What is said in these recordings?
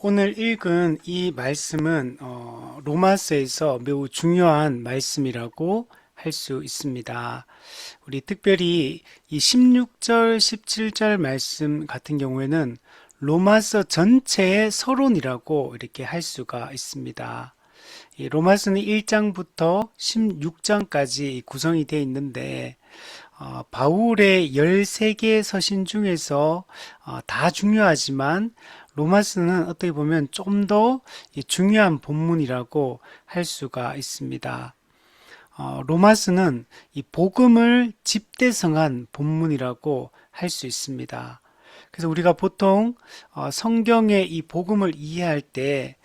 오늘 읽은 이 말씀은 로마서에서 매우 중요한 말씀이라고 할 수 있습니다. 우리 특별히 이 16절, 17절 말씀 같은 경우에는 로마서 전체의 서론이라고 이렇게 할 수가 있습니다. 이 로마서는 1장부터 16장까지 구성이 되어 있는데 바울의 13개의 서신 중에서 다 중요하지만 로마서는 어떻게 보면 좀 더 중요한 본문이라고 할 수가 있습니다. 로마서는 이 복음을 집대성한 본문이라고 할 수 있습니다. 그래서 우리가 보통 성경의 이 복음을 이해할 때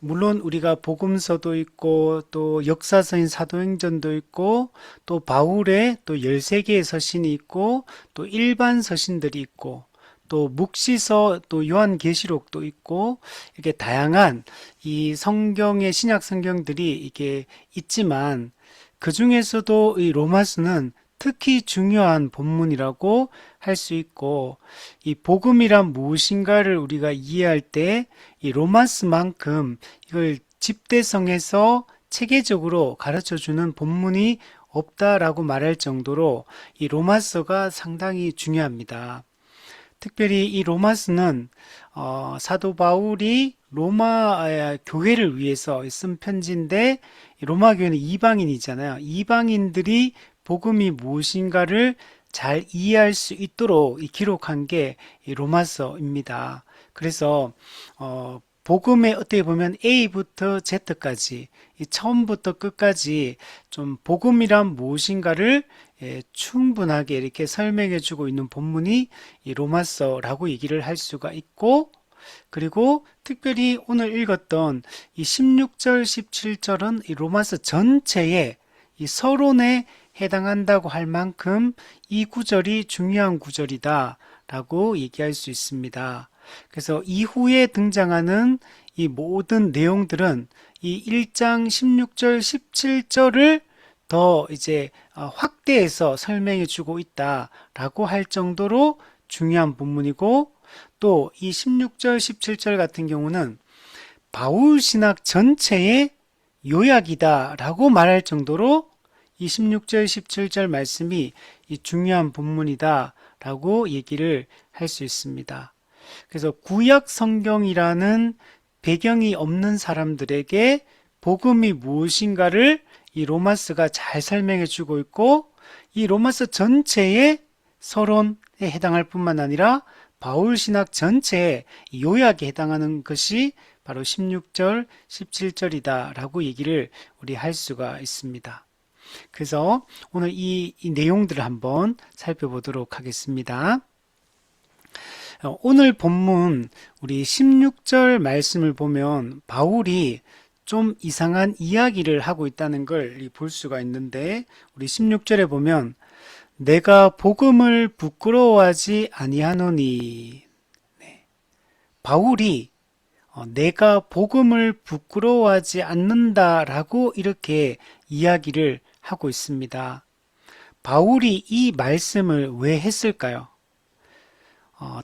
물론 우리가 복음서도 있고 또 역사서인 사도행전도 있고 또 바울의 또 13개의 서신이 있고 또 일반 서신들이 있고 또 묵시서 또 요한계시록도 있고 이렇게 다양한 이 성경의 신약 성경들이 이게 있지만 그 중에서도 이 로마서는 특히 중요한 본문이라고 할 수 있고 이 복음이란 무엇인가를 우리가 이해할 때 이 로마서만큼 이걸 집대성해서 체계적으로 가르쳐 주는 본문이 없다라고 말할 정도로 이 로마서가 상당히 중요합니다. 특별히 이 로마서는 사도 바울이 로마 교회를 위해서 쓴 편지인데 로마 교회는 이방인이잖아요. 이방인들이 복음이 무엇인가를 잘 이해할 수 있도록 기록한 게 이 로마서입니다. 그래서 복음의 어떻게 보면 A부터 Z까지 처음부터 끝까지 좀 복음이란 무엇인가를 충분하게 이렇게 설명해 주고 있는 본문이 이 로마서라고 얘기를 할 수가 있고 그리고 특별히 오늘 읽었던 이 16절, 17절은 이 로마서 전체의 이 서론에 해당한다고 할 만큼 이 구절이 중요한 구절이다 라고 얘기할 수 있습니다. 그래서 이후에 등장하는 이 모든 내용들은 이 1장 16절, 17절을 더 이제 확대해서 설명해 주고 있다라고 할 정도로 중요한 본문이고 또 이 16절, 17절 같은 경우는 바울 신학 전체의 요약이다라고 말할 정도로 이 16절, 17절 말씀이 이 중요한 본문이다라고 얘기를 할 수 있습니다. 그래서 구약 성경이라는 배경이 없는 사람들에게 복음이 무엇인가를 이 로마서가 잘 설명해 주고 있고 이 로마서 전체의 서론에 해당할 뿐만 아니라 바울 신학 전체의 요약에 해당하는 것이 바로 16절, 17절이다 라고 얘기를 우리 할 수가 있습니다. 그래서 오늘 이 내용들을 한번 살펴보도록 하겠습니다. 오늘 본문 우리 16절 말씀을 보면 바울이 좀 이상한 이야기를 하고 있다는 걸 볼 수가 있는데 우리 16절에 보면 내가 복음을 부끄러워하지 아니하노니 바울이 내가 복음을 부끄러워하지 않는다라고 이렇게 이야기를 하고 있습니다. 바울이 이 말씀을 왜 했을까요?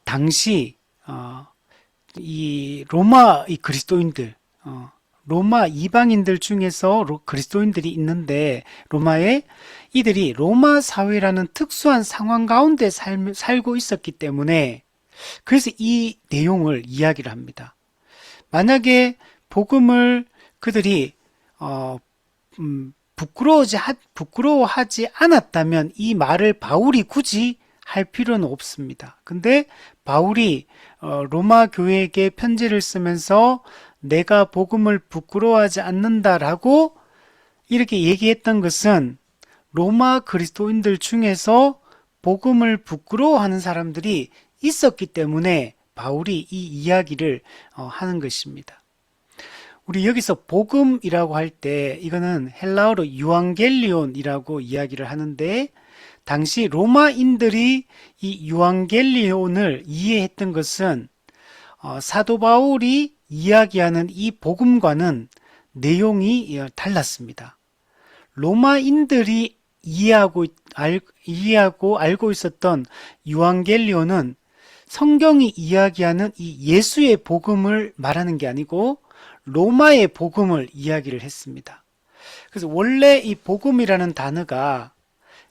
당시 이 로마 이 그리스도인들 로마 이방인들 중에서 그리스도인들이 있는데 로마에 이들이 로마 사회라는 특수한 상황 가운데 살고 있었기 때문에 그래서 이 내용을 이야기를 합니다. 만약에 복음을 그들이 부끄러워하지 않았다면 이 말을 바울이 굳이 할 필요는 없습니다. 근데 바울이 로마 교회에게 편지를 쓰면서 내가 복음을 부끄러워하지 않는다라고 이렇게 얘기했던 것은 로마 그리스도인들 중에서 복음을 부끄러워하는 사람들이 있었기 때문에 바울이 이 이야기를 하는 것입니다. 우리 여기서 복음이라고 할 때 이거는 헬라어로 유앙겔리온이라고 이야기를 하는데 당시 로마인들이 이 유앙겔리온을 이해했던 것은 사도 바울이 이야기하는 이 복음과는 내용이 달랐습니다. 로마인들이 이해하고 알고 있었던 유앙겔리온은 성경이 이야기하는 이 예수의 복음을 말하는 게 아니고 로마의 복음을 이야기를 했습니다. 그래서 원래 이 복음이라는 단어가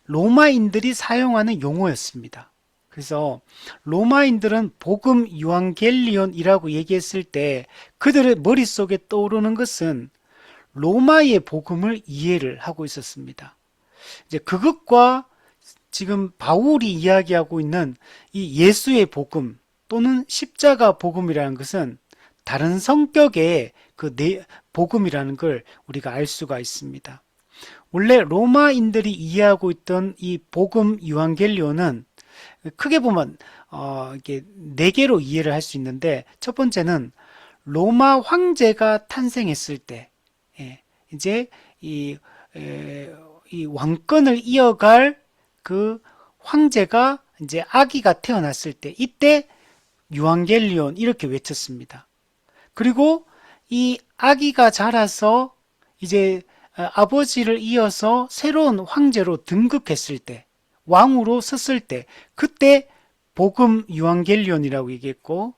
로마인들이 사용하는 용어였습니다. 그래서 로마인들은 복음 유앙겔리온이라고 얘기했을 때 그들의 머릿속에 떠오르는 것은 로마의 복음을 이해를 하고 있었습니다. 이제 그것과 지금 바울이 이야기하고 있는 이 예수의 복음 또는 십자가 복음이라는 것은 다른 성격의 복음이라는 걸 우리가 알 수가 있습니다. 원래 로마인들이 이해하고 있던 이 복음 유앙겔리온은 크게 보면 이게 네 개로 이해를 할 수 있는데, 첫 번째는 로마 황제가 탄생했을 때 이제 이 왕권을 이어갈 그 황제가 이제 아기가 태어났을 때 이때 유앙겔리온 이렇게 외쳤습니다. 그리고 이 아기가 자라서 이제 아버지를 이어서 새로운 황제로 등극했을 때, 왕으로 섰을 때, 그때 복음 유앙겔리온이라고 얘기했고,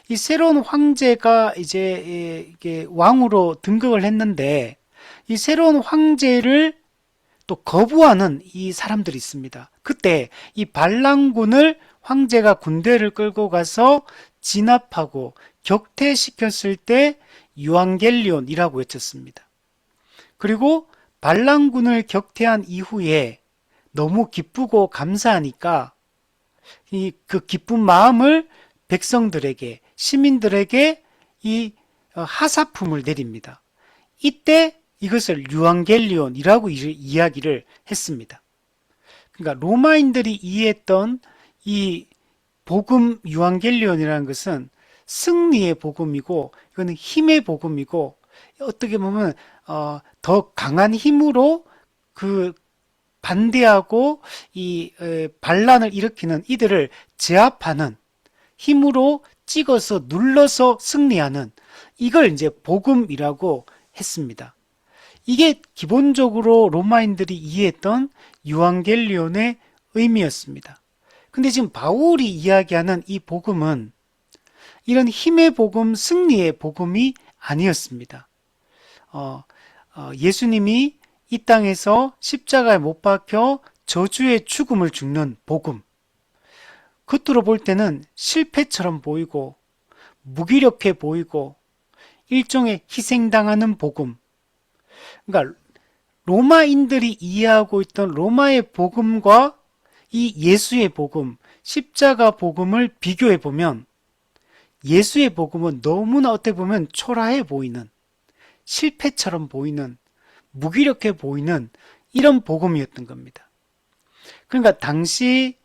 이 새로운 황제가 이제 이게 왕으로 등극을 했는데, 이 새로운 황제를 또 거부하는 이 사람들이 있습니다. 그때 이 반란군을 황제가 군대를 끌고 가서 진압하고 격퇴시켰을 때 유앙겔리온이라고 외쳤습니다. 그리고 반란군을 격퇴한 이후에 너무 기쁘고 감사하니까 그 기쁜 마음을 백성들에게, 시민들에게 이 하사품을 내립니다. 이때 이것을 유앙겔리온이라고 이야기를 했습니다. 그러니까 로마인들이 이해했던 이 복음 유앙겔리온이라는 것은 승리의 복음이고, 이거는 힘의 복음이고, 어떻게 보면 더 강한 힘으로 그 반대하고 이 반란을 일으키는 이들을 제압하는 힘으로 찍어서 눌러서 승리하는, 이걸 이제 복음이라고 했습니다. 이게 기본적으로 로마인들이 이해했던 유앙겔리온의 의미였습니다. 근데 지금 바울이 이야기하는 이 복음은 이런 힘의 복음, 승리의 복음이 아니었습니다. 예수님이 이 땅에서 십자가에 못 박혀 저주의 죽음을 죽는 복음, 겉으로 볼 때는 실패처럼 보이고 무기력해 보이고 일종의 희생당하는 복음, 그러니까 로마인들이 이해하고 있던 로마의 복음과 이 예수의 복음, 십자가 복음을 비교해 보면 예수의 복음은 너무나 어떻게 보면 초라해 보이는, 실패처럼 보이는, 무기력해 보이는 이런 복음이었던 겁니다. 그러니까 당시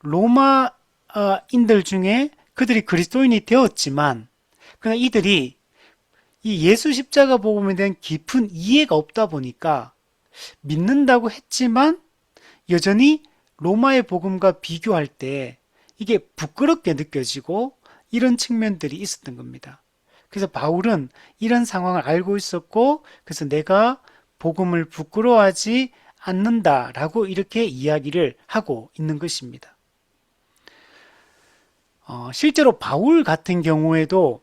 로마인들 중에 그들이 그리스도인이 되었지만, 그러나 이들이 이 예수 십자가 복음에 대한 깊은 이해가 없다 보니까 믿는다고 했지만 여전히 로마의 복음과 비교할 때 이게 부끄럽게 느껴지고 이런 측면들이 있었던 겁니다. 그래서 바울은 이런 상황을 알고 있었고, 그래서 내가 복음을 부끄러워하지 않는다라고 이렇게 이야기를 하고 있는 것입니다. 실제로 바울 같은 경우에도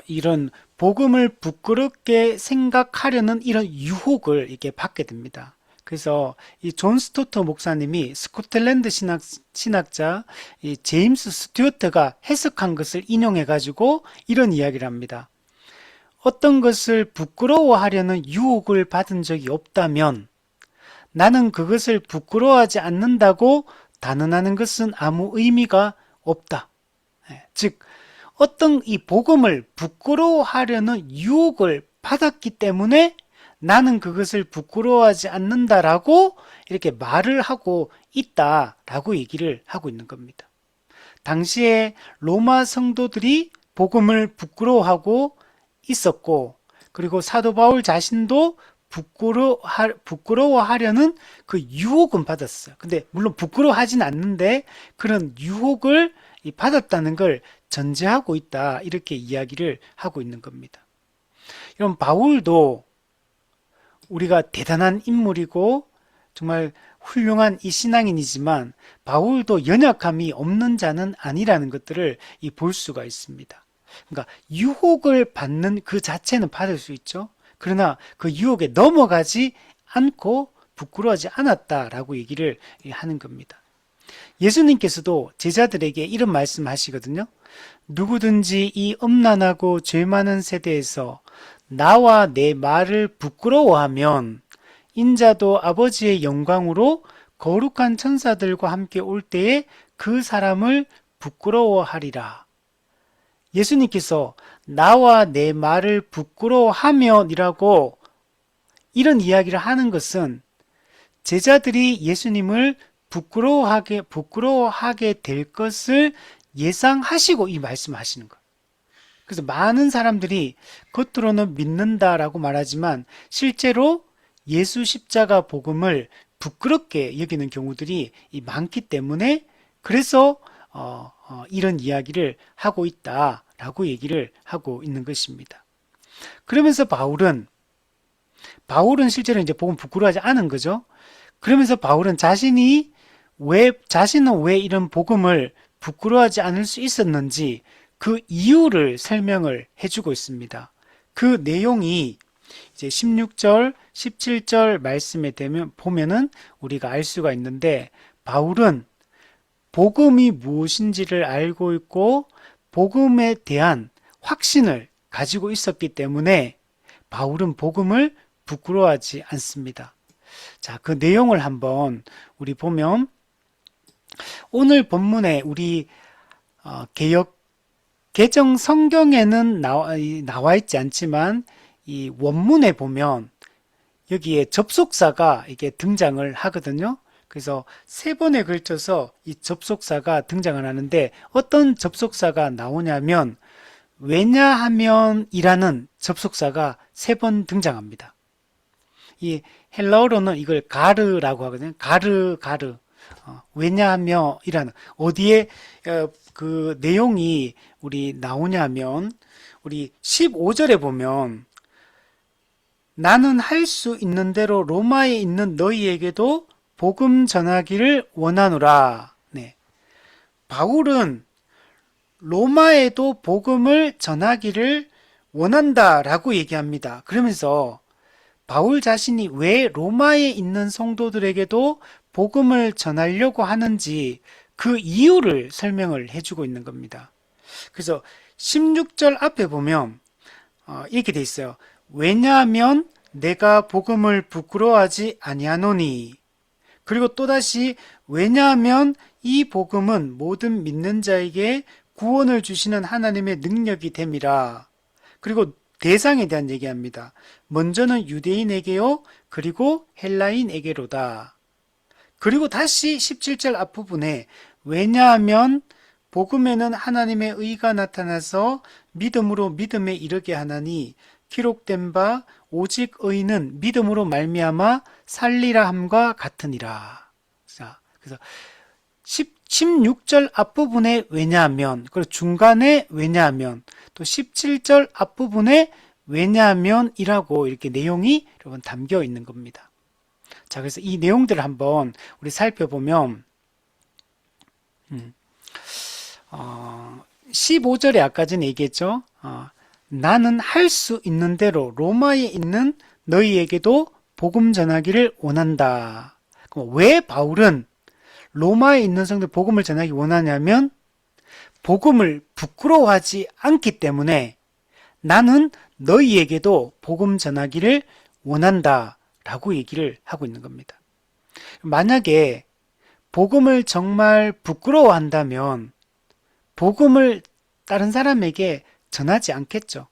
이런 복음을 부끄럽게 생각하려는 이런 유혹을 이렇게 받게 됩니다. 그래서 이 존 스토터 목사님이 스코틀랜드 신학자 이 제임스 스튜어트가 해석한 것을 인용해 가지고 이런 이야기를 합니다. 어떤 것을 부끄러워하려는 유혹을 받은 적이 없다면 나는 그것을 부끄러워하지 않는다고 단언하는 것은 아무 의미가 없다. 즉 어떤 이 복음을 부끄러워하려는 유혹을 받았기 때문에 나는 그것을 부끄러워하지 않는다라고 이렇게 말을 하고 있다라고 얘기를 하고 있는 겁니다. 당시에 로마 성도들이 복음을 부끄러워하고 있었고, 그리고 사도 바울 자신도 부끄러워하려는 그 유혹은 받았어요. 근데 물론 부끄러워하진 않는데 그런 유혹을 받았다는 걸 전제하고 있다, 이렇게 이야기를 하고 있는 겁니다. 여러분, 바울도 우리가 대단한 인물이고 정말 훌륭한 이 신앙인이지만 바울도 연약함이 없는 자는 아니라는 것들을 볼 수가 있습니다. 그러니까 유혹을 받는 그 자체는 받을 수 있죠. 그러나 그 유혹에 넘어가지 않고 부끄러워하지 않았다라고 얘기를 하는 겁니다. 예수님께서도 제자들에게 이런 말씀하시거든요. 누구든지 이 음란하고 죄 많은 세대에서 나와 내 말을 부끄러워하면 인자도 아버지의 영광으로 거룩한 천사들과 함께 올 때에 그 사람을 부끄러워하리라. 예수님께서 나와 내 말을 부끄러워하면이라고 이런 이야기를 하는 것은 제자들이 예수님을 부끄러워하게 될 것을 예상하시고 이 말씀하시는 거예요. 그래서 많은 사람들이 겉으로는 믿는다라고 말하지만 실제로 예수 십자가 복음을 부끄럽게 여기는 경우들이 많기 때문에 그래서 이런 이야기를 하고 있다라고 얘기를 하고 있는 것입니다. 그러면서 바울은 실제로 이제 복음 부끄러워하지 않은 거죠. 그러면서 바울은 자신은 왜 이런 복음을 부끄러워하지 않을 수 있었는지 그 이유를 설명을 해주고 있습니다. 그 내용이 이제 16절, 17절 말씀에 보면은 우리가 알 수가 있는데 바울은 복음이 무엇인지를 알고 있고 복음에 대한 확신을 가지고 있었기 때문에 바울은 복음을 부끄러워하지 않습니다. 자, 그 내용을 한번 우리 보면 오늘 본문에 우리 개정 성경에는 나와 있지 않지만 이 원문에 보면 여기에 접속사가 이게 등장을 하거든요. 그래서 3번에 걸쳐서 이 접속사가 등장을 하는데 어떤 접속사가 나오냐면 왜냐하면이라는 접속사가 3번 등장합니다. 이 헬라어로는 이걸 가르라고 하거든요. 가르. 왜냐하면이라는 어디에 그 내용이 우리 나오냐면 우리 15절에 보면 나는 할 수 있는 대로 로마에 있는 너희에게도 복음 전하기를 원하노라. 네. 바울은 로마에도 복음을 전하기를 원한다라고 얘기합니다. 그러면서 바울 자신이 왜 로마에 있는 성도들에게도 복음을 전하려고 하는지 그 이유를 설명을 해주고 있는 겁니다. 그래서 16절 앞에 보면 이렇게 돼 있어요. 왜냐하면 내가 복음을 부끄러워하지 아니하노니. 그리고 또다시 왜냐하면 이 복음은 모든 믿는 자에게 구원을 주시는 하나님의 능력이 됨이라. 그리고 대상에 대한 얘기합니다. 먼저는 유대인에게요, 그리고 헬라인에게로다. 그리고 다시 17절 앞부분에 왜냐하면 복음에는 하나님의 의가 나타나서 믿음으로 믿음에 이르게 하나니 기록된 바 오직 의인은 믿음으로 말미암아 살리라 함과 같으니라. 자, 그래서 16절 앞부분에 왜냐하면, 그리고 중간에 왜냐하면, 또 17절 앞부분에 왜냐하면이라고 이렇게 내용이 여러분 담겨 있는 겁니다. 자, 그래서 이 내용들을 한번 우리 살펴보면 15절에 아까 전에 얘기했죠. 나는 할 수 있는 대로 로마에 있는 너희에게도 복음 전하기를 원한다. 그럼 왜 바울은 로마에 있는 성도들 복음을 전하기 원하냐면 복음을 부끄러워하지 않기 때문에 나는 너희에게도 복음 전하기를 원한다 라고 얘기를 하고 있는 겁니다. 만약에 복음을 정말 부끄러워한다면 복음을 다른 사람에게 전하지 않겠죠.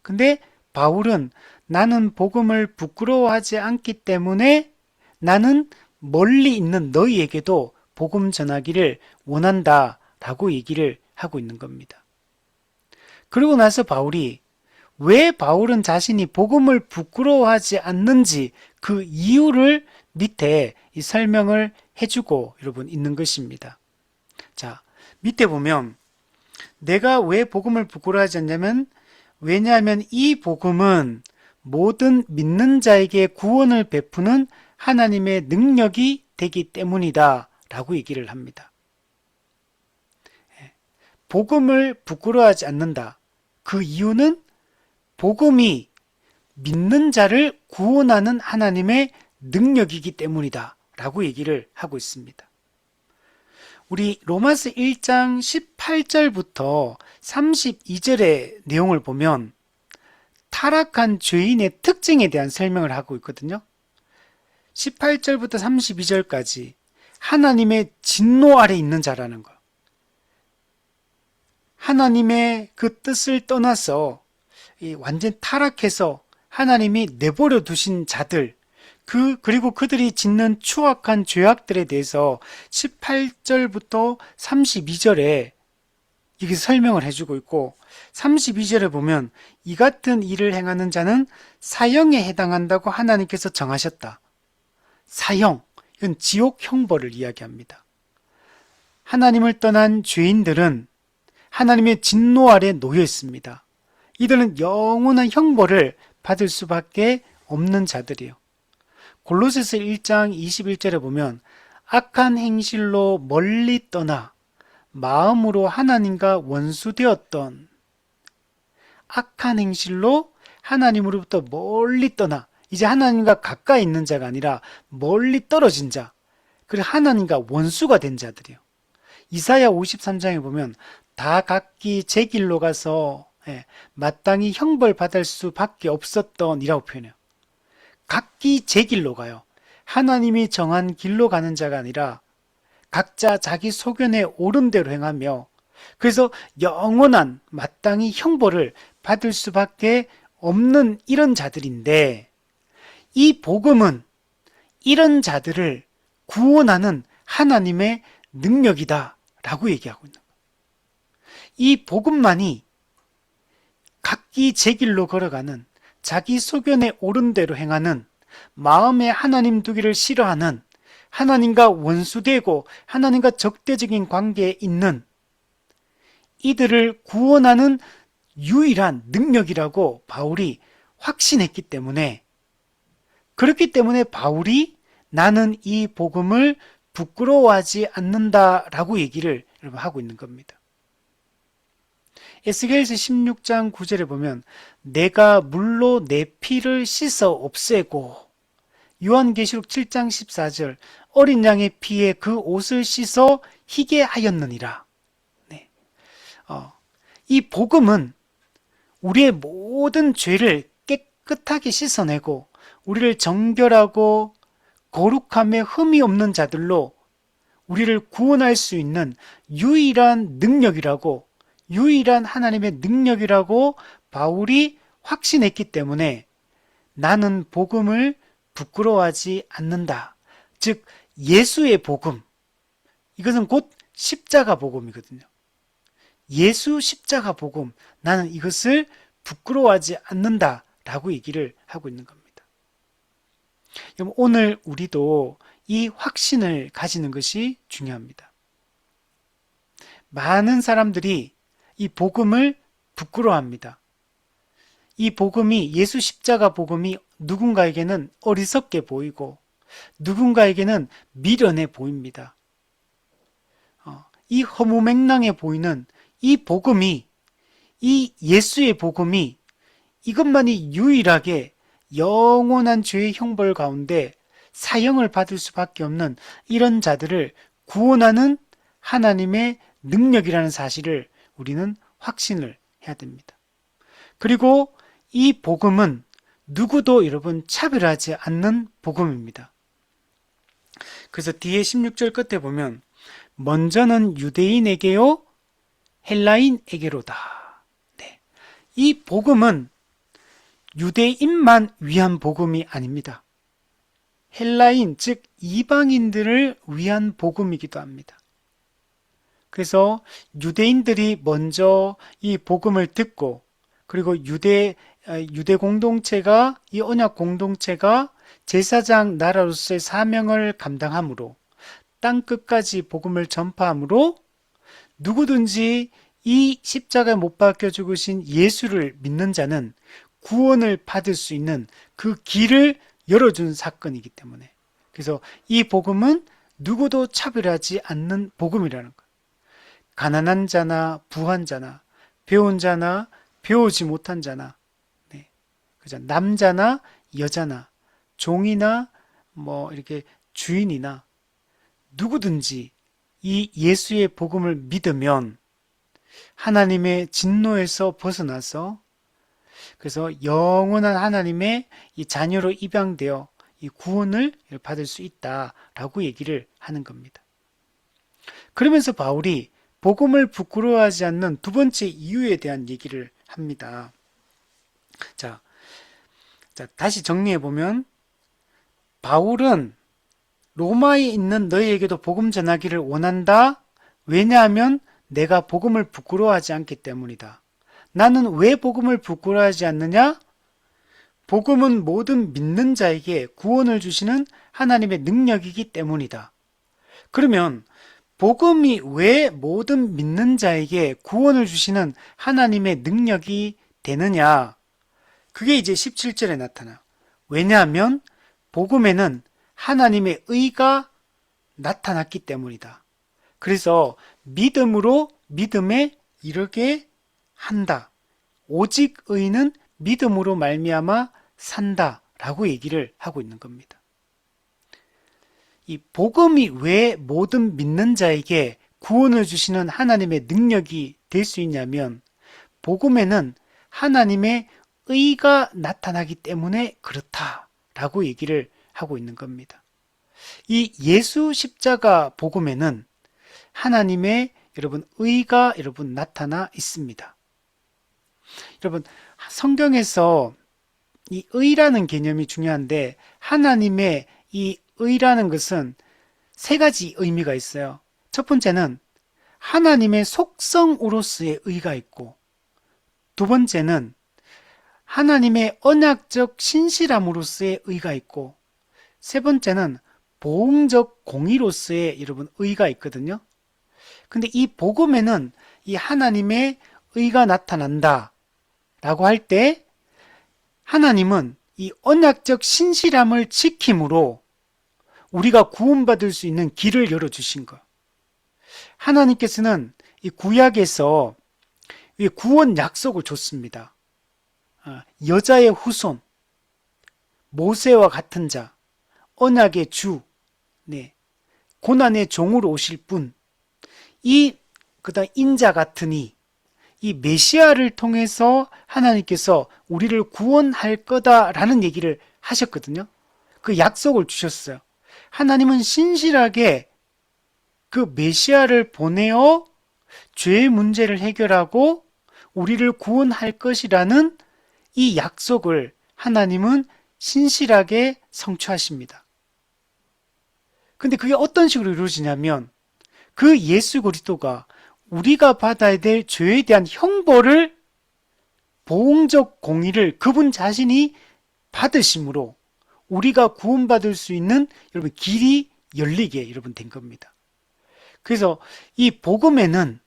근데 바울은 나는 복음을 부끄러워하지 않기 때문에 나는 멀리 있는 너희에게도 복음 전하기를 원한다 라고 얘기를 하고 있는 겁니다. 그리고 나서 바울이 왜 바울은 자신이 복음을 부끄러워하지 않는지 그 이유를 밑에 이 설명을 해주고 여러분 있는 것입니다. 자, 밑에 보면 내가 왜 복음을 부끄러워하지 않냐면 왜냐하면 이 복음은 모든 믿는 자에게 구원을 베푸는 하나님의 능력이 되기 때문이다 라고 얘기를 합니다. 복음을 부끄러워하지 않는다. 그 이유는 복음이 믿는 자를 구원하는 하나님의 능력이기 때문이다 라고 얘기를 하고 있습니다. 우리 로마서 1장 18절부터 32절의 내용을 보면 타락한 죄인의 특징에 대한 설명을 하고 있거든요. 18절부터 32절까지 하나님의 진노 아래 있는 자라는 거. 하나님의 그 뜻을 떠나서 완전 타락해서 하나님이 내버려 두신 자들, 그리고 그들이 짓는 추악한 죄악들에 대해서 18절부터 32절에 이게 설명을 해주고 있고, 32절에 보면 이 같은 일을 행하는 자는 사형에 해당한다고 하나님께서 정하셨다. 사형, 이건 지옥 형벌을 이야기합니다. 하나님을 떠난 죄인들은 하나님의 진노 아래 놓여 있습니다. 이들은 영원한 형벌을 받을 수밖에 없는 자들이에요. 골로새서 1장 21절에 보면 악한 행실로 멀리 떠나 마음으로 하나님과 원수되었던, 악한 행실로 하나님으로부터 멀리 떠나 이제 하나님과 가까이 있는 자가 아니라 멀리 떨어진 자, 그리고 하나님과 원수가 된 자들이에요. 이사야 53장에 보면 다 각기 제 길로 가서 마땅히 형벌 받을 수밖에 없었던 이라고 표현해요. 각기 제 길로 가요. 하나님이 정한 길로 가는 자가 아니라 각자 자기 소견에 옳은 대로 행하며, 그래서 영원한 마땅히 형벌을 받을 수밖에 없는 이런 자들인데, 이 복음은 이런 자들을 구원하는 하나님의 능력이다 라고 얘기하고 있는 거예요. 이 복음만이 각기 제 길로 걸어가는, 자기 소견에 옳은 대로 행하는, 마음에 하나님 두기를 싫어하는, 하나님과 원수되고 하나님과 적대적인 관계에 있는 이들을 구원하는 유일한 능력이라고 바울이 확신했기 때문에, 그렇기 때문에 바울이 나는 이 복음을 부끄러워하지 않는다라고 얘기를 하고 있는 겁니다. 에스겔서 16장 9절에 보면 내가 물로 내 피를 씻어 없애고, 요한계시록 7장 14절 어린 양의 피에 그 옷을 씻어 희게 하였느니라. 네. 이 복음은 우리의 모든 죄를 깨끗하게 씻어내고 우리를 정결하고 거룩함에 흠이 없는 자들로 우리를 구원할 수 있는 유일한 능력이라고, 유일한 하나님의 능력이라고 바울이 확신했기 때문에 나는 복음을 부끄러워하지 않는다. 즉 예수의 복음, 이것은 곧 십자가 복음이거든요. 예수 십자가 복음, 나는 이것을 부끄러워하지 않는다 라고 얘기를 하고 있는 겁니다. 오늘 우리도 이 확신을 가지는 것이 중요합니다. 많은 사람들이 이 복음을 부끄러워합니다. 이 복음이, 예수 십자가 복음이 누군가에게는 어리석게 보이고 누군가에게는 미련해 보입니다. 이 허무맹랑해 보이는 이 복음이, 이 예수의 복음이 이것만이 유일하게 영원한 죄의 형벌 가운데 사형을 받을 수밖에 없는 이런 자들을 구원하는 하나님의 능력이라는 사실을 우리는 확신을 해야 됩니다. 그리고 이 복음은 누구도 여러분 차별하지 않는 복음입니다. 그래서 뒤에 16절 끝에 보면 먼저는 유대인에게요 헬라인에게로다. 네. 이 복음은 유대인만 위한 복음이 아닙니다. 헬라인, 즉 이방인들을 위한 복음이기도 합니다. 그래서 유대인들이 먼저 이 복음을 듣고, 그리고 유대 공동체가, 이 언약 공동체가 제사장 나라로서의 사명을 감당함으로 땅 끝까지 복음을 전파함으로 누구든지 이 십자가에 못 박혀 죽으신 예수를 믿는 자는 구원을 받을 수 있는 그 길을 열어준 사건이기 때문에 그래서 이 복음은 누구도 차별하지 않는 복음이라는 거예요. 가난한 자나 부한 자나 배운 자나 배우지 못한 자나, 네. 그죠? 남자나 여자나 종이나 뭐 이렇게 주인이나 누구든지 이 예수의 복음을 믿으면 하나님의 진노에서 벗어나서 그래서 영원한 하나님의 이 자녀로 입양되어 이 구원을 받을 수 있다라고 얘기를 하는 겁니다. 그러면서 바울이 복음을 부끄러워하지 않는 두 번째 이유에 대한 얘기를 합니다. 자, 다시 정리해 보면 바울은 로마에 있는 너희에게도 복음 전하기를 원한다. 왜냐하면 내가 복음을 부끄러워하지 않기 때문이다. 나는 왜 복음을 부끄러워하지 않느냐? 복음은 모든 믿는 자에게 구원을 주시는 하나님의 능력이기 때문이다. 그러면 복음이 왜 모든 믿는 자에게 구원을 주시는 하나님의 능력이 되느냐? 그게 이제 17절에 나타나요. 왜냐하면 복음에는 하나님의 의가 나타났기 때문이다. 그래서 믿음으로 믿음에 이르게 한다. 오직 의는 믿음으로 말미암아 산다라고 얘기를 하고 있는 겁니다. 이 복음이 왜 모든 믿는 자에게 구원을 주시는 하나님의 능력이 될 수 있냐면 복음에는 하나님의 의가 나타나기 때문에 그렇다라고 얘기를 하고 있는 겁니다. 이 예수 십자가 복음에는 하나님의 여러분 의가 여러분 나타나 있습니다. 여러분 성경에서 이 의라는 개념이 중요한데 하나님의 이 의라는 것은 세 가지 의미가 있어요. 첫 번째는 하나님의 속성으로서의 의가 있고 두 번째는 하나님의 언약적 신실함으로서의 의가 있고 세 번째는 보응적 공의로서의 여러분 의가 있거든요. 근데 이 복음에는 이 하나님의 의가 나타난다 라고 할 때 하나님은 이 언약적 신실함을 지킴으로 우리가 구원받을 수 있는 길을 열어주신 것. 하나님께서는 이 구약에서 이 구원 약속을 줬습니다. 여자의 후손, 모세와 같은 자, 언약의 주, 네, 고난의 종으로 오실 분, 그다음 인자 같으니 이 메시아를 통해서 하나님께서 우리를 구원할 거다라는 얘기를 하셨거든요. 그 약속을 주셨어요. 하나님은 신실하게 그 메시아를 보내어 죄의 문제를 해결하고 우리를 구원할 것이라는 이 약속을 하나님은 신실하게 성취하십니다. 근데 그게 어떤 식으로 이루어지냐면 그 예수 그리스도가 우리가 받아야 될 죄에 대한 형벌을 보응적 공의를 그분 자신이 받으심으로 우리가 구원받을 수 있는 여러분 길이 열리게 여러분 된 겁니다. 그래서 이 복음에는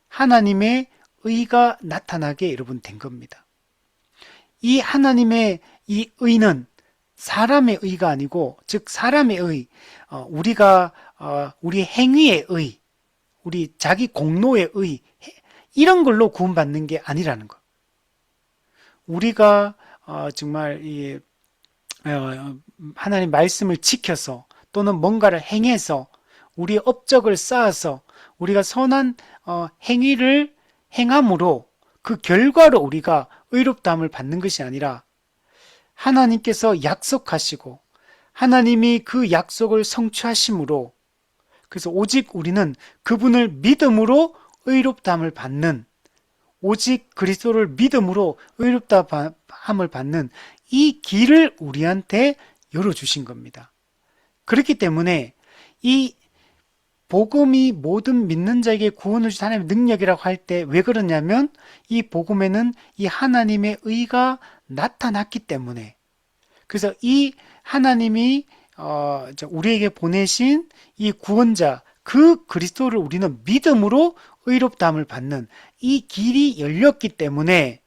하나님의 의가 나타나게 여러분 된 겁니다. 이 하나님의 이 의는 사람의 의가 아니고 즉 사람의 의, 우리 행위의 의, 우리 자기 공로의 의 이런 걸로 구원받는 게 아니라는 거. 우리가 정말 하나님 말씀을 지켜서 또는 뭔가를 행해서 우리의 업적을 쌓아서 우리가 선한 행위를 행함으로 그 결과로 우리가 의롭다함을 받는 것이 아니라 하나님께서 약속하시고 하나님이 그 약속을 성취하심으로 그래서 오직 우리는 그분을 믿음으로 의롭다함을 받는 오직 그리스도를 믿음으로 의롭다함을 받는 이 길을 우리한테 열어주신 겁니다. 그렇기 때문에 이 복음이 모든 믿는 자에게 구원을 주신 하나님의 능력이라고 할 때 왜 그러냐면 이 복음에는 이 하나님의 의가 나타났기 때문에 그래서 이 하나님이 우리에게 보내신 이 구원자 그 그리스도를 우리는 믿음으로 의롭다함을 받는 이 길이 열렸기 때문에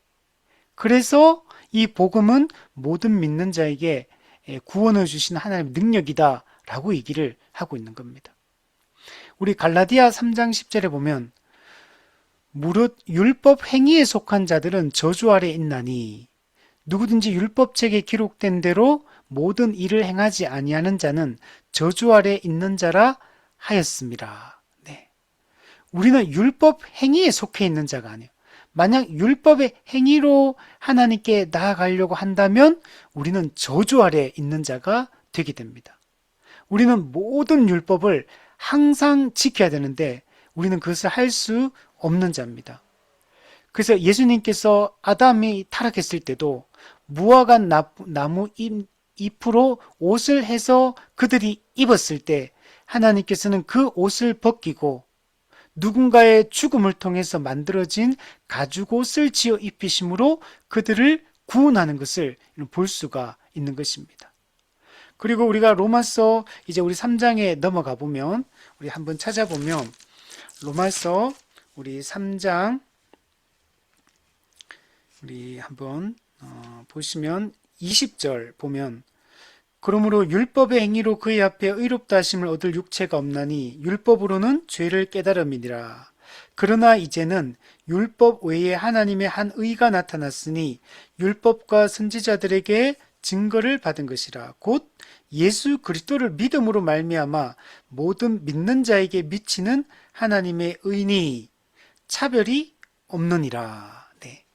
그래서 이 복음은 모든 믿는 자에게 구원을 주신 하나님의 능력이다 라고 얘기를 하고 있는 겁니다. 우리 갈라디아 3장 10절에 보면 무릇 율법 행위에 속한 자들은 저주 아래 있나니 누구든지 율법책에 기록된 대로 모든 일을 행하지 아니하는 자는 저주 아래 있는 자라 하였습니다. 네. 우리는 율법 행위에 속해 있는 자가 아니에요. 만약 율법의 행위로 하나님께 나아가려고 한다면 우리는 저주 아래 있는 자가 되게 됩니다. 우리는 모든 율법을 항상 지켜야 되는데 우리는 그것을 할 수 없는 자입니다. 그래서 예수님께서 아담이 타락했을 때도 무화과 나무 잎으로 옷을 해서 그들이 입었을 때 하나님께서는 그 옷을 벗기고 누군가의 죽음을 통해서 만들어진 가죽옷을 지어 입히심으로 그들을 구원하는 것을 볼 수가 있는 것입니다. 그리고 우리가 로마서 이제 우리 3장에 넘어가 보면 우리 한번 찾아보면 로마서 우리 3장 우리 한번 보시면 20절 보면 그러므로 율법의 행위로 그의 앞에 의롭다 하심을 얻을 육체가 없나니 율법으로는 죄를 깨달음이니라. 그러나 이제는 율법 외에 하나님의 한 의가 나타났으니 율법과 선지자들에게 증거를 받은 것이라. 곧 예수 그리스도를 믿음으로 말미암아 모든 믿는 자에게 미치는 하나님의 의니 차별이 없느니라. 네.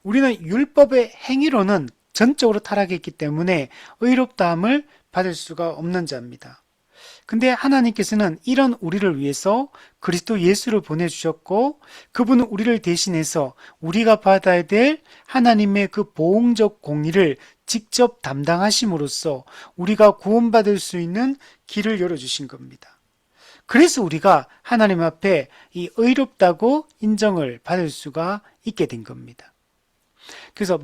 우리는 율법의 행위로는 전적으로 타락했기 때문에 의롭다함을 받을 수가 없는 자입니다. 근데 하나님께서는 이런 우리를 위해서 그리스도 예수를 보내주셨고 그분은 우리를 대신해서 우리가 받아야 될 하나님의 그 보응적 공의를 직접 담당하심으로써 우리가 구원받을 수 있는 길을 열어주신 겁니다. 그래서 우리가 하나님 앞에 이 의롭다고 인정을 받을 수가 있게 된 겁니다. 그래서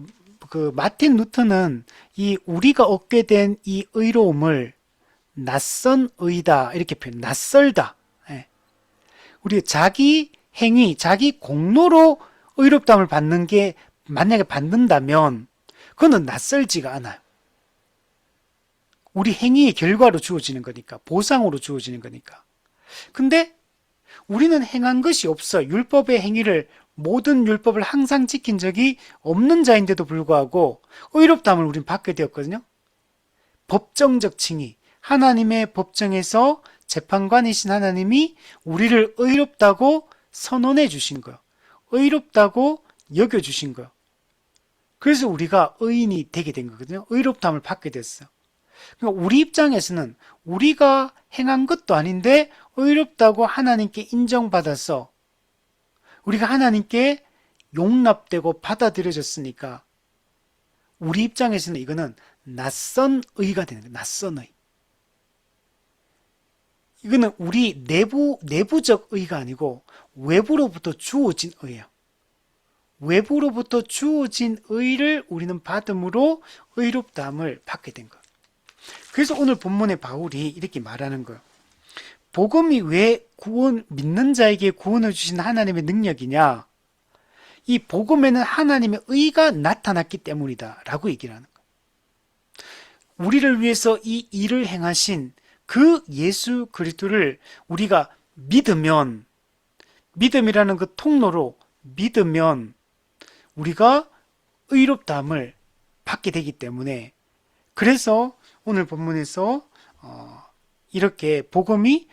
그 마틴 루터는 이 우리가 얻게 된 이 의로움을 낯선 의다 이렇게 표현, 낯설다. 예. 우리 자기 행위, 자기 공로로 의롭다함을 받는 게 만약에 받는다면 그거는 낯설지가 않아요. 우리 행위의 결과로 주어지는 거니까, 보상으로 주어지는 거니까. 근데 우리는 행한 것이 없어. 율법의 행위를 모든 율법을 항상 지킨 적이 없는 자인데도 불구하고 의롭다함을 우리는 받게 되었거든요. 법정적 칭의, 하나님의 법정에서 재판관이신 하나님이 우리를 의롭다고 선언해 주신 거예요. 의롭다고 여겨주신 거예요. 그래서 우리가 의인이 되게 된 거거든요. 의롭다함을 받게 됐어요. 그러니까 우리 입장에서는 우리가 행한 것도 아닌데 의롭다고 하나님께 인정받아서 우리가 하나님께 용납되고 받아들여졌으니까 우리 입장에서는 이거는 낯선 의가 되는 거예요. 낯선 의. 이거는 우리 내부적 의가 아니고 외부로부터 주어진 의예요. 외부로부터 주어진 의를 우리는 받음으로 의롭다함을 받게 된 거예요. 그래서 오늘 본문의 바울이 이렇게 말하는 거예요. 복음이 왜 믿는 자에게 구원을 주신 하나님의 능력이냐? 이 복음에는 하나님의 의가 나타났기 때문이다 라고 얘기를 하는 거예요. 우리를 위해서 이 일을 행하신 그 예수 그리스도를 우리가 믿으면, 믿음이라는 그 통로로 믿으면 우리가 의롭다함을 받게 되기 때문에, 그래서 오늘 본문에서 이렇게 복음이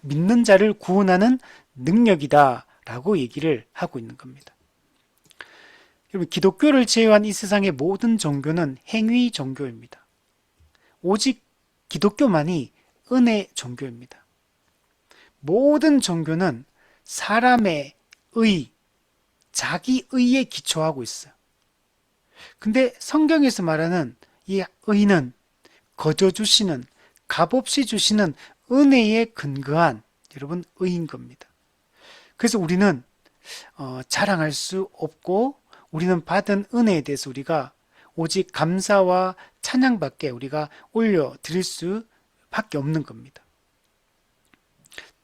믿는 자를 구원하는 능력이다 라고 얘기를 하고 있는 겁니다. 여러분, 기독교를 제외한 이 세상의 모든 종교는 행위 종교입니다. 오직 기독교만이 은혜 종교입니다. 모든 종교는 사람의 의, 자기 의에 기초하고 있어요. 근데 성경에서 말하는 이 의는 거저 주시는, 값없이 주시는 은혜에 근거한 여러분 의인 겁니다. 그래서 우리는 자랑할 수 없고 우리는 받은 은혜에 대해서 우리가 오직 감사와 찬양밖에 우리가 올려드릴 수밖에 없는 겁니다.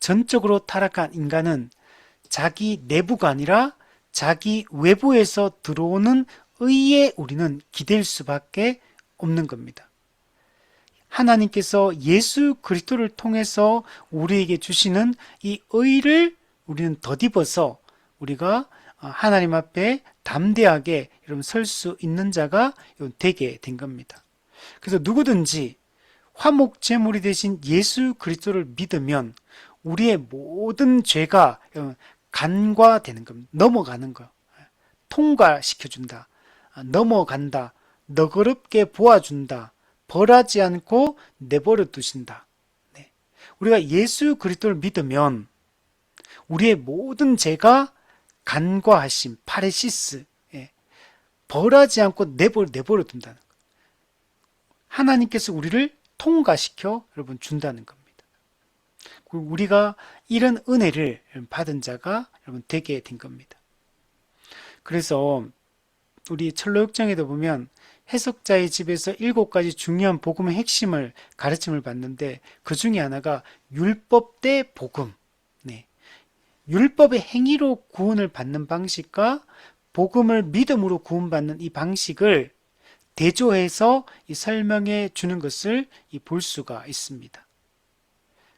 전적으로 타락한 인간은 자기 내부가 아니라 자기 외부에서 들어오는 의에 우리는 기댈 수밖에 없는 겁니다. 하나님께서 예수 그리스도를 통해서 우리에게 주시는 이 의를 우리는 덧입어서 우리가 하나님 앞에 담대하게 여러분 설 수 있는 자가 되게 된 겁니다. 그래서 누구든지 화목 제물이 되신 예수 그리스도를 믿으면 우리의 모든 죄가 간과되는 겁니다. 넘어가는 거. 통과시켜준다. 넘어간다. 너그럽게 보아준다. 벌하지 않고 내버려 두신다. 네. 우리가 예수 그리스도를 믿으면 우리의 모든 죄가 간과하심, 파레시스, 벌하지 않고 내버려 둔다는 것. 하나님께서 우리를 통과시켜 여러분 준다는 겁니다. 우리가 이런 은혜를 받은 자가 여러분 되게 된 겁니다. 그래서 우리 철로역정에도 보면 해석자의 집에서 7가지 중요한 복음의 핵심을 가르침을 받는데 그 중에 하나가 율법 대 복음. 네. 율법의 행위로 구원을 받는 방식과 복음을 믿음으로 구원받는 이 방식을 대조해서 이 설명해 주는 것을 볼 수가 있습니다.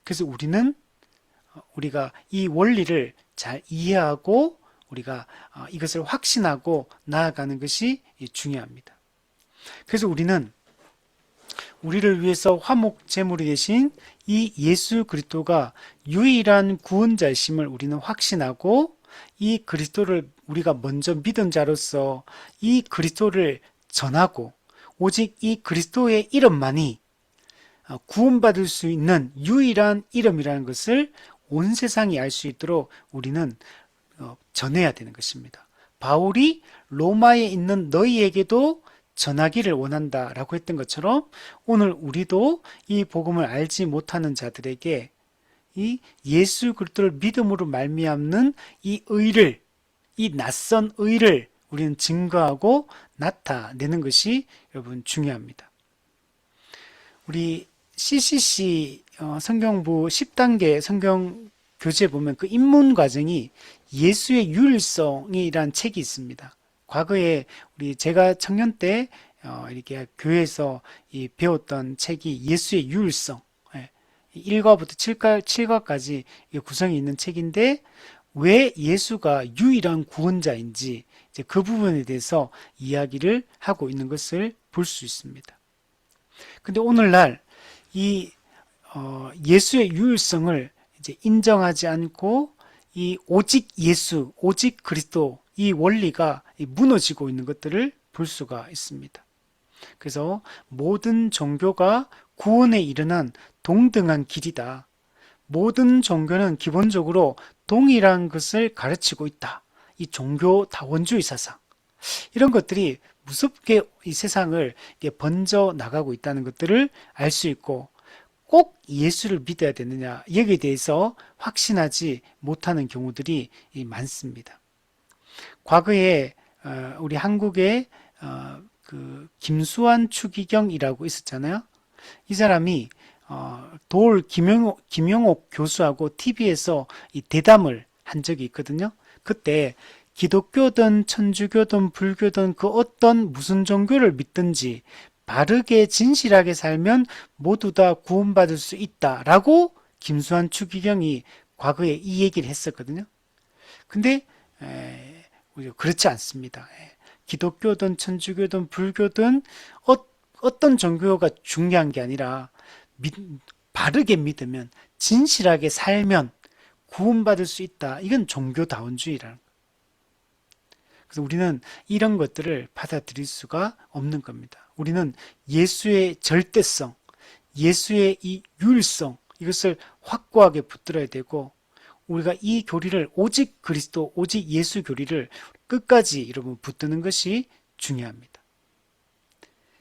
그래서 우리가 이 원리를 잘 이해하고 우리가 이것을 확신하고 나아가는 것이 중요합니다. 그래서 우리는 우리를 위해서 화목 제물이 되신 이 예수 그리스도가 유일한 구원자이심을 우리는 확신하고 이 그리스도를 우리가 먼저 믿은 자로서 이 그리스도를 전하고 오직 이 그리스도의 이름만이 구원받을 수 있는 유일한 이름이라는 것을 온 세상이 알 수 있도록 우리는 전해야 되는 것입니다. 바울이 로마에 있는 너희에게도 전하기를 원한다라고 했던 것처럼 오늘 우리도 이 복음을 알지 못하는 자들에게 이 예수 그리스도를 믿음으로 말미암는 이 의를, 이 낯선 의를 우리는 증거하고 나타내는 것이 여러분 중요합니다. 우리 CCC 성경부 10단계 성경 교재에 보면 그 입문 과정이 예수의 유일성이란 책이 있습니다. 과거에 제가 청년 때 이렇게 교회에서 배웠던 책이 예수의 유일성 1과부터 7과까지 구성이 있는 책인데 왜 예수가 유일한 구원자인지 이제 그 부분에 대해서 이야기를 하고 있는 것을 볼 수 있습니다. 근데 오늘날 이 예수의 유일성을 이제 인정하지 않고 이 오직 예수, 오직 그리스도 이 원리가 무너지고 있는 것들을 볼 수가 있습니다. 그래서 모든 종교가 구원에 이르는 동등한 길이다. 모든 종교는 기본적으로 동일한 것을 가르치고 있다. 이 종교 다원주의 사상. 이런 것들이 무섭게 이 세상을 번져 나가고 있다는 것들을 알 수 있고 꼭 예수를 믿어야 되느냐 여기에 대해서 확신하지 못하는 경우들이 많습니다. 과거에 우리 한국에 그 김수환 추기경이라고 있었잖아요. 이 사람이 김용옥 교수하고 TV에서 이 대담을 한 적이 있거든요. 그때 기독교든 천주교든 불교든 그 어떤 무슨 종교를 믿든지 바르게 진실하게 살면 모두 다 구원받을 수 있다라고 김수환 추기경이 과거에 이 얘기를 했었거든요. 근데 그렇지 않습니다. 기독교든 천주교든 불교든 어떤 종교가 중요한 게 아니라 바르게 믿으면 진실하게 살면 구원받을 수 있다. 이건 종교다원주의라는 거예요. 그래서 우리는 이런 것들을 받아들일 수가 없는 겁니다. 우리는 예수의 절대성, 예수의 이 유일성 이것을 확고하게 붙들어야 되고 우리가 이 교리를 오직 그리스도, 오직 예수 교리를 끝까지 여러분 붙드는 것이 중요합니다.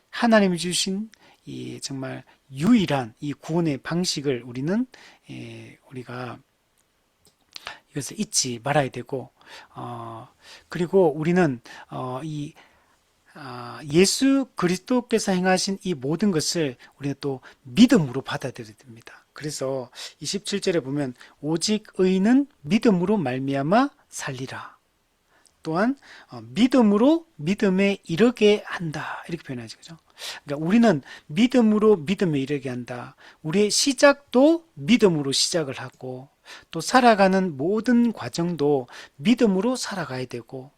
하나님이 주신 이 정말 유일한 이 구원의 방식을 우리가 이것을 잊지 말아야 되고 그리고 우리는 예수 그리스도께서 행하신 이 모든 것을 우리는 또 믿음으로 받아들여야 됩니다. 그래서 27절에 보면 오직 의인은 믿음으로 말미암아 살리라. 또한 믿음으로 믿음에 이르게 한다. 이렇게 표현하죠. 그죠? 그러니까 우리는 믿음으로 믿음에 이르게 한다. 우리의 시작도 믿음으로 시작을 하고 또 살아가는 모든 과정도 믿음으로 살아가야 되고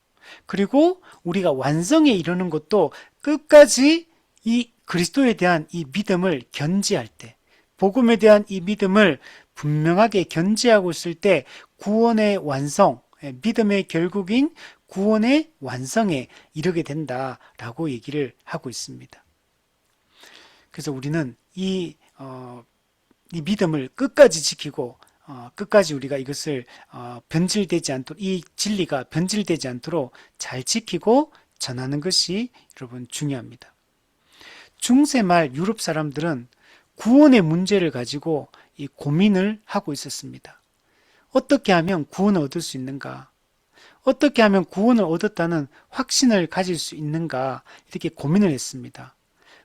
그리고 우리가 완성에 이르는 것도 끝까지 이 그리스도에 대한 이 믿음을 견지할 때 복음에 대한 이 믿음을 분명하게 견지하고 있을 때 구원의 완성, 믿음의 결국인 구원의 완성에 이르게 된다라고 얘기를 하고 있습니다. 그래서 우리는 이 믿음을 끝까지 지키고 끝까지 우리가 이것을 변질되지 않도록 이 진리가 변질되지 않도록 잘 지키고 전하는 것이 여러분 중요합니다. 중세말 유럽 사람들은 구원의 문제를 가지고 이 고민을 하고 있었습니다. 어떻게 하면 구원을 얻을 수 있는가? 어떻게 하면 구원을 얻었다는 확신을 가질 수 있는가? 이렇게 고민을 했습니다.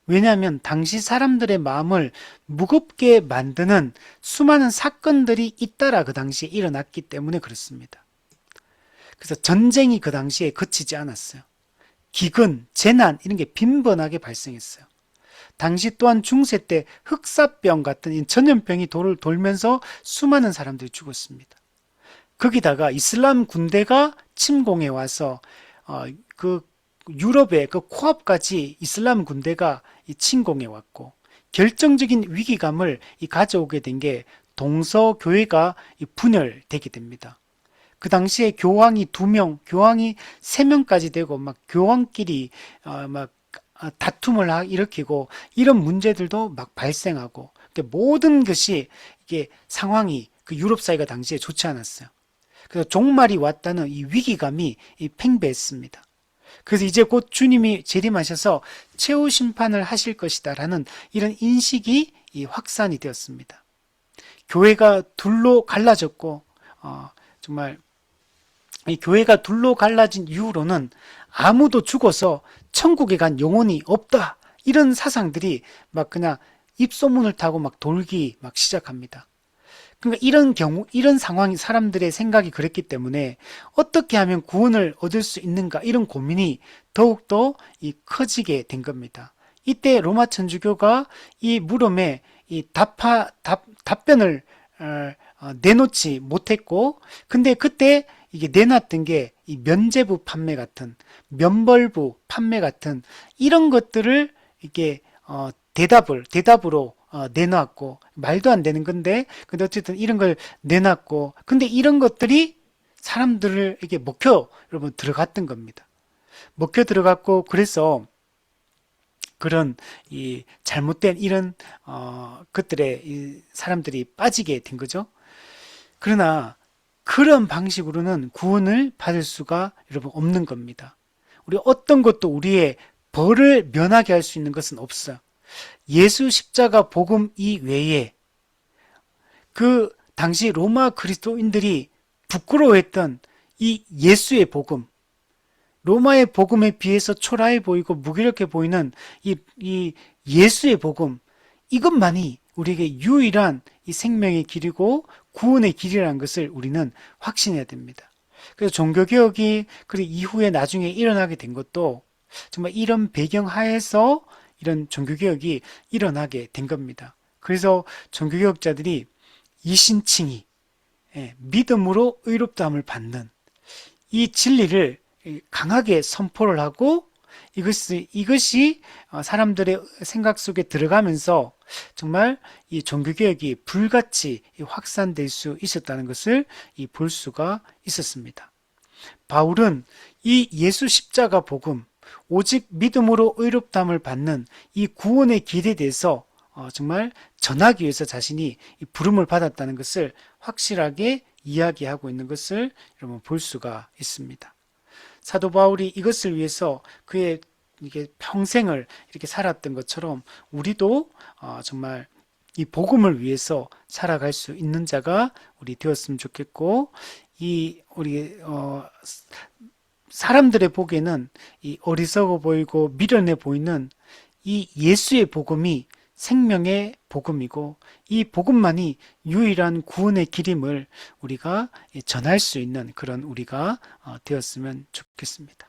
왜냐하면 당시 사람들의 마음을 무겁게 만드는 수많은 사건들이 잇따라 그 당시에 일어났기 때문에 그렇습니다. 그래서 전쟁이 그 당시에 그치지 않았어요. 기근, 재난 이런 게 빈번하게 발생했어요. 당시 또한 중세 때 흑사병 같은 전염병이 돌면서 수많은 사람들이 죽었습니다. 거기다가 이슬람 군대가 침공해 와서 그 유럽의 그 코앞까지 이슬람 군대가 침공해 왔고 결정적인 위기감을 가져오게 된 게 동서교회가 분열되게 됩니다. 그 당시에 교황이 2명, 교황이 3명까지 되고 막 교황끼리 막 다툼을 일으키고 이런 문제들도 막 발생하고 모든 것이 이게 상황이 그 유럽 사회가 당시에 좋지 않았어요. 그래서 종말이 왔다는 이 위기감이 팽배했습니다. 그래서 이제 곧 주님이 재림하셔서 최후 심판을 하실 것이다라는 이런 인식이 확산이 되었습니다. 교회가 둘로 갈라졌고 정말 이 교회가 둘로 갈라진 이후로는 아무도 죽어서 천국에 간 영혼이 없다 이런 사상들이 막 그냥 입소문을 타고 막 돌기 막 시작합니다. 그러니까 이런 경우, 이런 상황이 사람들의 생각이 그랬기 때문에 어떻게 하면 구원을 얻을 수 있는가 이런 고민이 더욱더 커지게 된 겁니다. 이때 로마 천주교가 이 물음에 답변을 내놓지 못했고, 근데 그때 이게 내놨던 게 이 면죄부 판매 같은, 면벌부 판매 같은 이런 것들을 이게 대답으로 내놨고 말도 안 되는 건데 근데 어쨌든 이런 걸 내놨고 근데 이런 것들이 사람들을 이렇게 여러분 들어갔던 겁니다. 먹혀 들어갔고 그래서 그런 이 잘못된 이런 것들에 이 사람들이 빠지게 된 거죠. 그러나 그런 방식으로는 구원을 받을 수가 여러분 없는 겁니다. 우리 어떤 것도 우리의 벌을 면하게 할 수 있는 것은 없어요. 예수 십자가 복음 이외에 그 당시 로마 그리스도인들이 부끄러워했던 이 예수의 복음, 로마의 복음에 비해서 초라해 보이고 무기력해 보이는 이 예수의 복음, 이것만이 우리에게 유일한 이 생명의 길이고 구원의 길이라는 것을 우리는 확신해야 됩니다. 그래서 종교개혁이 그리고 이후에 나중에 일어나게 된 것도 정말 이런 배경 하에서 이런 종교개혁이 일어나게 된 겁니다. 그래서 종교개혁자들이 이신칭의, 믿음으로 의롭다함을 받는 이 진리를 강하게 선포를 하고 이것이 사람들의 생각 속에 들어가면서 정말 이 종교개혁이 불같이 확산될 수 있었다는 것을 볼 수가 있었습니다. 바울은 이 예수 십자가 복음, 오직 믿음으로 의롭다함을 받는 이 구원의 길에 대해서 정말 전하기 위해서 자신이 부름을 받았다는 것을 확실하게 이야기하고 있는 것을 여러분 볼 수가 있습니다. 사도 바울이 이것을 위해서 그의 이게 평생을 이렇게 살았던 것처럼 우리도 정말 이 복음을 위해서 살아갈 수 있는 자가 우리 되었으면 좋겠고 우리 사람들의 보기에는 이 어리석어 보이고 미련해 보이는 이 예수의 복음이 생명의 복음이고 이 복음만이 유일한 구원의 길임을 우리가 전할 수 있는 그런 우리가 되었으면 좋겠습니다.